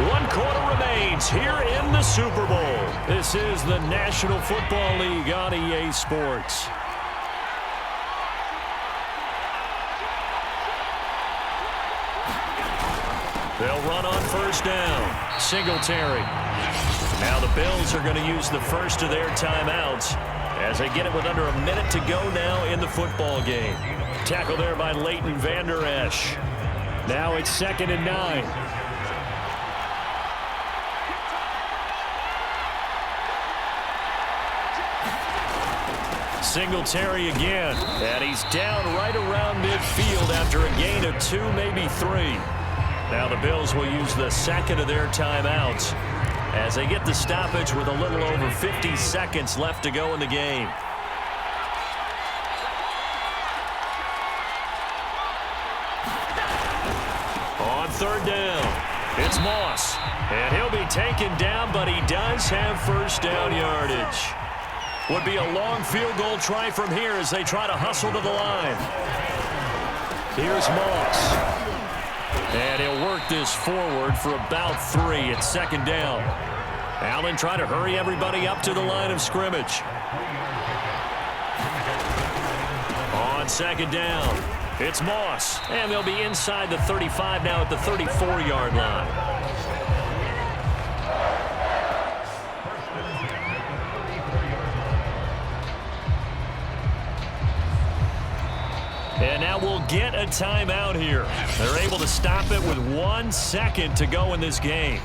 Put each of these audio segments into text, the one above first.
1 quarter remains here in the Super Bowl. This is the National Football League on EA Sports. They'll run on first down. Singletary. Now the Bills are going to use the first of their timeouts as they get it with under a minute to go now in the football game. Tackle there by Leighton Vander Esch. Now it's 2nd and 9. Singletary again, and he's down right around midfield after a gain of 2, maybe 3. Now the Bills will use the second of their timeouts as they get the stoppage with a little over 50 seconds left to go in the game. On third down, it's Moss, and he'll be taken down, but he does have first down yardage. Would be a long field goal try from here as they try to hustle to the line. Here's Moss. And he'll work this forward for about 3 at 2nd down. Allen trying to hurry everybody up to the line of scrimmage. On 2nd down, it's Moss. And they'll be inside the 35 now at the 34-yard line. And now we'll get a timeout here. They're able to stop it with 1 second to go in this game.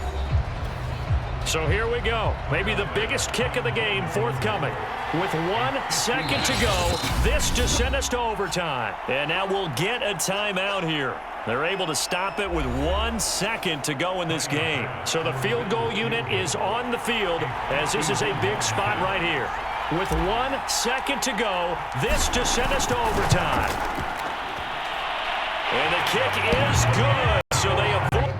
So here we go. Maybe the biggest kick of the game forthcoming. With 1 second to go, this to send us to overtime. And now we'll get a timeout here. They're able to stop it with 1 second to go in this game. So the field goal unit is on the field as this is a big spot right here. With 1 second to go, this to send us to overtime. And the kick is good, so they avoid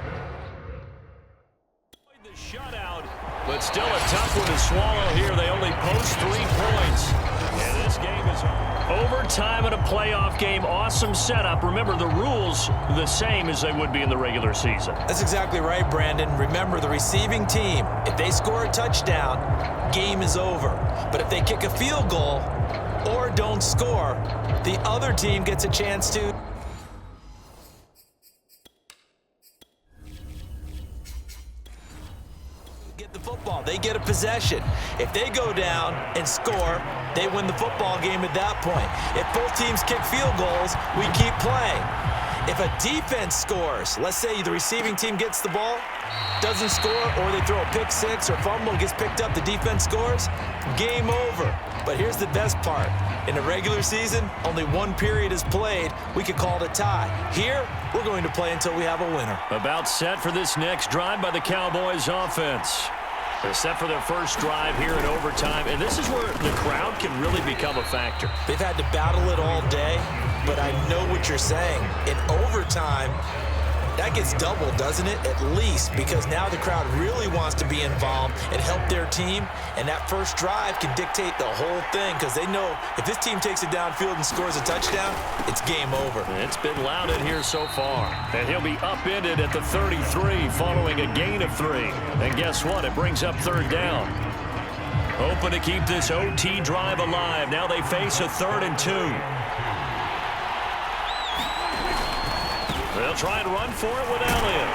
the shutout, but still a tough one to swallow here. They only post 3 points, and this game is overtime in a playoff game. Awesome setup. Remember, the rules the same as they would be in the regular season. That's exactly right, Brandon. Remember, the receiving team, if they score a touchdown, game is over. But if they kick a field goal or don't score, the other team gets a chance to get the football. They get a possession. If they go down and score, they win the football game at that point. If both teams kick field goals, we keep playing. If a defense scores, let's say the receiving team gets the ball, doesn't score, or they throw a pick six or fumble, gets picked up, the defense scores, game over. But here's the best part. In the regular season, only 1 period is played. We could call it a tie. Here, we're going to play until we have a winner. About set for this next drive by the Cowboys offense. They're set for their first drive here in overtime, and this is where the crowd can really become a factor. They've had to battle it all day, but I know what you're saying. In overtime, that gets doubled, doesn't it? At least, because now the crowd really wants to be involved and help their team, and that first drive can dictate the whole thing because they know if this team takes it downfield and scores a touchdown, it's game over. It's been loud in here so far, and he'll be upended at the 33 following a gain of 3. And guess what? It brings up 3rd down. Hoping to keep this OT drive alive. Now they face a 3rd and 2. They'll try and run for it with Elliott.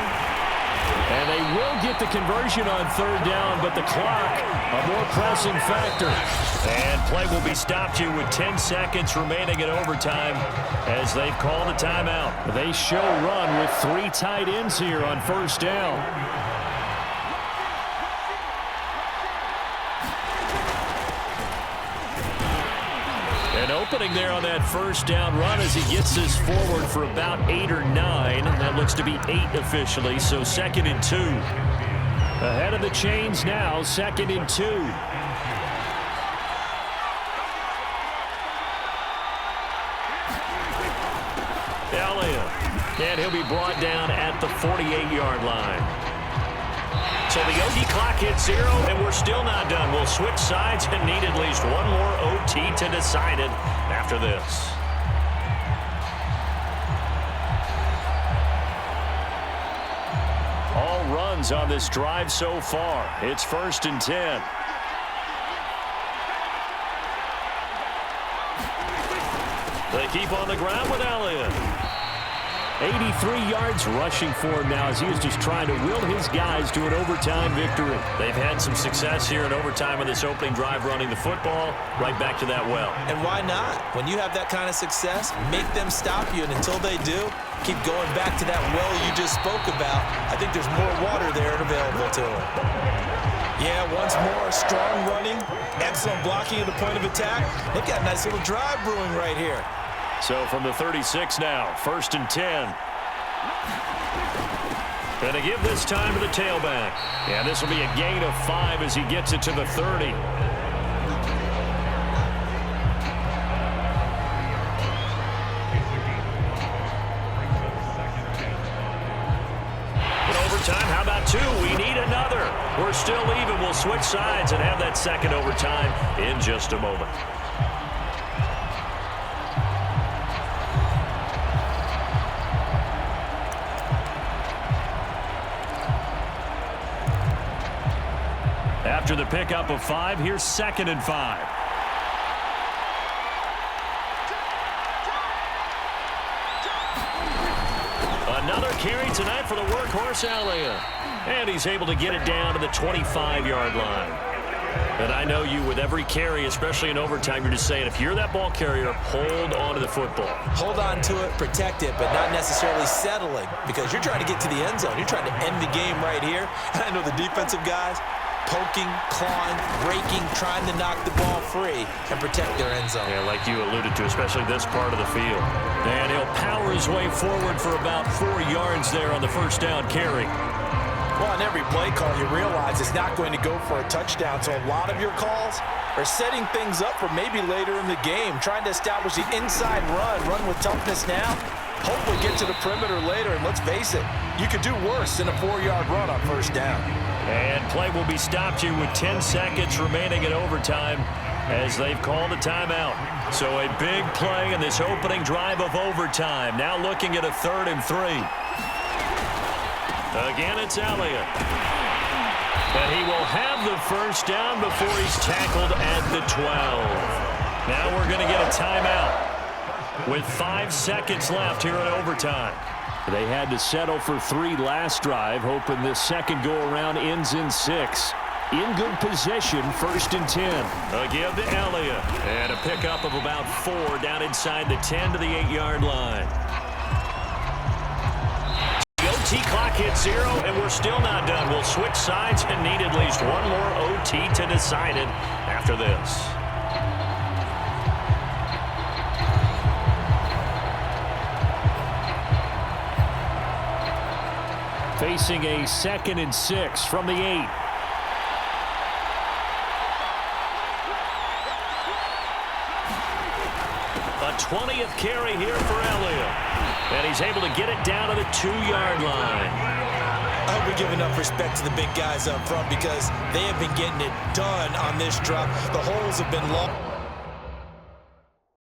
And they will get the conversion on 3rd down, but the clock, a more pressing factor. And play will be stopped here with 10 seconds remaining in overtime as they've called a timeout. They show run with 3 tight ends here on 1st down. An opening there on that 1st down run as he gets this forward for about 8 or 9. That looks to be 8 officially, so 2nd and 2. Ahead of the chains now, 2nd and 2. Elliott, and he'll be brought down at the 48-yard line. So the OT clock hits 0, and we're still not done. We'll switch sides and need at least 1 more OT to decide it after this. All runs on this drive so far. It's 1st and 10. They keep on the ground with Elliott. 83 yards rushing for him now as he is just trying to will his guys to an overtime victory. They've had some success here in overtime on this opening drive running the football right back to that well. And why not? When you have that kind of success, make them stop you, and until they do, keep going back to that well you just spoke about. I think there's more water there and available to them. Yeah, once more, strong running, excellent blocking at the point of attack. They've got a nice little drive brewing right here. So from the 36 now, 1st and 10. Going to give this time to the tailback. And this will be a gain of 5 as he gets it to the 30. In overtime, how about 2? We need another. We're still even. We'll switch sides and have that second overtime in just a moment. After the pickup of 5, here's 2nd and 5. Another carry tonight for the workhorse Elliott. And he's able to get it down to the 25-yard line. And I know you, with every carry, especially in overtime, you're just saying, if you're that ball carrier, hold on to the football. Hold on to it, protect it, but not necessarily settling, because you're trying to get to the end zone. You're trying to end the game right here. And I know the defensive guys, poking, clawing, raking, trying to knock the ball free and protect their end zone. Yeah, like you alluded to, especially this part of the field. And he'll power his way forward for about 4 yards there on the first down carry. Well, on every play call, you realize it's not going to go for a touchdown, so a lot of your calls are setting things up for maybe later in the game, trying to establish the inside run with toughness now, hopefully get to the perimeter later, and let's face it, you could do worse than a 4-yard run on first down. And play will be stopped here with 10 seconds remaining in overtime as they've called a timeout. So a big play in this opening drive of overtime. Now looking at a 3rd and 3. Again, it's Elliott. And he will have the first down before he's tackled at the 12. Now we're going to get a timeout with 5 seconds left here in overtime. They had to settle for 3 last drive, hoping this second go-around ends in 6. In good possession, 1st and 10. A give to Elliott. And a pickup of about 4 down inside the 10 to the 8-yard line. The OT clock hits 0, and we're still not done. We'll switch sides and need at least one more OT to decide it after this. Facing a 2nd and 6 from the 8. A 20th carry here for Elliott. And he's able to get it down to the 2-yard line. I hope we give enough respect to the big guys up front because they have been getting it done on this drop. The holes have been long.